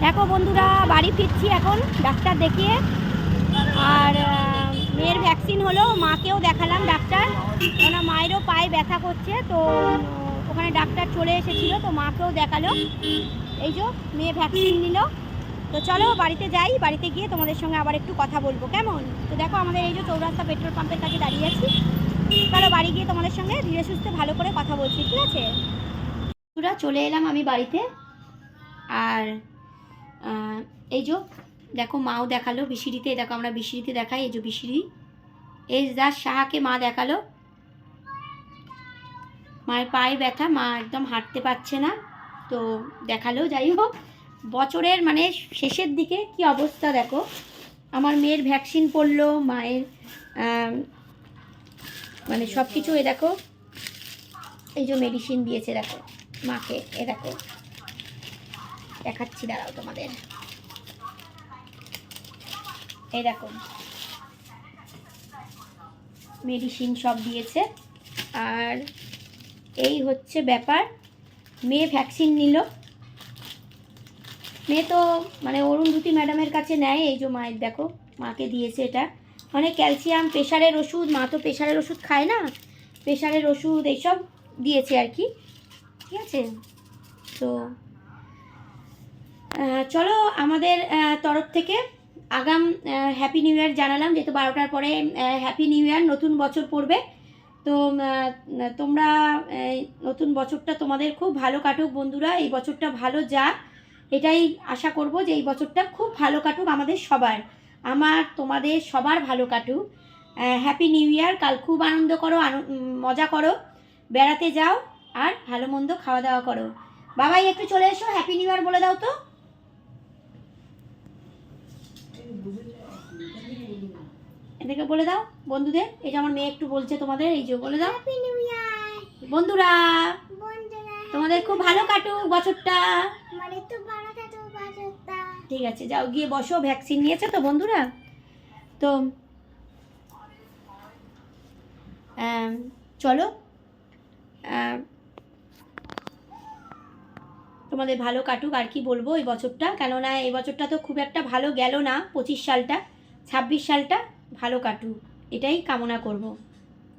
দেখো বন্ধুরা, বাড়ি ফিরছি এখন ডাক্তার দেখিয়ে। আর মেয়ের ভ্যাকসিন হলো, মাকেও দেখালাম ডাক্তার, কেন মায়েরও পায়ে ব্যথা করছে। তো ওখানে ডাক্তার চলে এসেছিলো, তো মাকেও দেখালো। এই যে মেয়ে ভ্যাকসিন নিল। তো চলো বাড়িতে যাই, বাড়িতে গিয়ে তোমাদের সঙ্গে আবার একটু কথা বলবো, কেমন? তো দেখো আমাদের এই যে চৌরাস্তা পেট্রোল পাম্পের কাছে দাঁড়িয়ে আছি। চলো বাড়ি গিয়ে তোমাদের সঙ্গে ধীরে সুস্থে ভালো করে কথা বলছি, ঠিক আছে? বন্ধুরা, চলে এলাম আমি বাড়িতে। আর এই যে দেখো মাও দেখালো বিশিরিতে। দেখো আমরা বিশিরিতে দেখাই, এই যে বিশিরি এজাজ সাহাকে মা দেখালো। মায়ের পায়ে ব্যথা, মা একদম হাঁটতে পারছে না, তো দেখালো। যাই হোক, বছরের মানে শেষের দিকে কি অবস্থা দেখো। আমার মেয়ের ভ্যাকসিন পড়লো, মায়ের মানে সব কিছু। এ দেখো, এই যে মেডিসিন দিয়েছে দেখো মাকে। এ দেখো দেখাচ্ছি, দাঁড়াও তোমাদের। এই দেখো মেডিসিন সব দিয়েছে। আর এই হচ্ছে ব্যাপার, মেয়ে ভ্যাকসিন নিল। মেয়ে তো মানে অরুন্ধতী ম্যাডামের কাছে নেয়। এই যে মায়ের দেখো, মাকে দিয়েছে এটা, মানে ক্যালসিয়াম, প্রেশারের ওষুধ। মা তো প্রেশারের ওষুধ খায় না, প্রেশারের ওষুধ এইসব দিয়েছে আর কি, ঠিক আছে? তো চলো আমাদের তরফ থেকে আগাম হ্যাপি নিউ ইয়ার জানালাম, যেহেতু 12টার পরে হ্যাপি নিউ ইয়ার, নতুন বছর পড়বে। তো তোমরা নতুন বছরটা তোমাদের খুব ভালো কাটুক বন্ধুরা, এই বছরটা ভালো যাক, এটাই আশা করব যে এই বছরটা খুব ভালো কাটুক আমাদের সবার, আমার তোমাদের সবার ভালো কাটুক। Happy new year. কাল খুব আনন্দ করো, মজা করো, বেড়াতে যাও, আর ভালো মন্দ খাওয়া দাওয়া করো। বাবাই একটু চলে এসো, হ্যাপি নিউ ইয়ার বলে দাও তো। এদেরকে বলে দাও বন্ধুদের। এই যে আমার মেয়ে একটু বলছে তোমাদের, এই যে বলে দাও হ্যাপি নিউ ইয়ার বন্ধুরা। তোমাদের খুব ভালো কাটুক বছরটা, ঠিক আছে? যাও গিয়ে বসো, ভ্যাকসিন নিয়েছে তো বন্ধুরা। তো চলো তোমাদের ভালো কাটুক, আর কি বলবো এই বছরটা। কেননা এই বছরটা তো খুব একটা ভালো গেল না, 25 সালটা। 26 সালটা ভালো কাটুক, এটাই কামনা করব।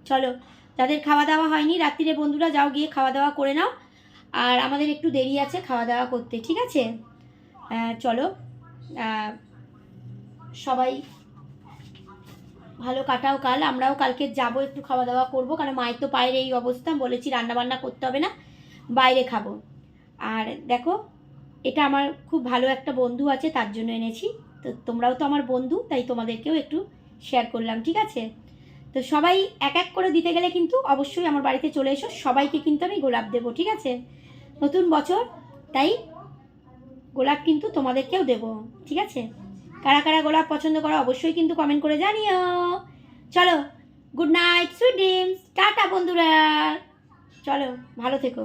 চলো, যাদের খাওয়া দাওয়া হয়নি রাত্রিরে বন্ধুরা, যাও গিয়ে খাওয়া দাওয়া করে নাও। আর আমাদের একটু দেরি আছে খাওয়া দাওয়া করতে, ঠিক আছে? চলো, সবাই ভালো কাটাও কাল। আমরাও কালকে যাব, একটু খাওয়া দাওয়া করবো, কারণ মায়ের তো পায়ের এই অবস্থা। বলেছি রান্নাবান্না করতে হবে না, বাইরে খাবো। আর দেখো, এটা আমার খুব ভালো একটা বন্ধু আছে, তার জন্য এনেছি। তো তোমরাও তো আমার বন্ধু, তাই তোমাদেরকেও একটু শেয়ার করলাম, ঠিক আছে? তো সবাই এক এক করে দিতে গেলে কিন্তু অবশ্যই আমার বাড়িতে চলে এসো, সবাইকে কিন্তু আমি গোলাপ দেবো, ঠিক আছে? নতুন বছর, তাই গোলাপ কিন্তু তোমাদেরকেও দেবো, ঠিক আছে? কারা কারা গোলাপ পছন্দ করো অবশ্যই কিন্তু কমেন্ট করে জানিও। চলো, good night, sweet dreams, tata বন্ধুরা। চলো, ভালো থেকো।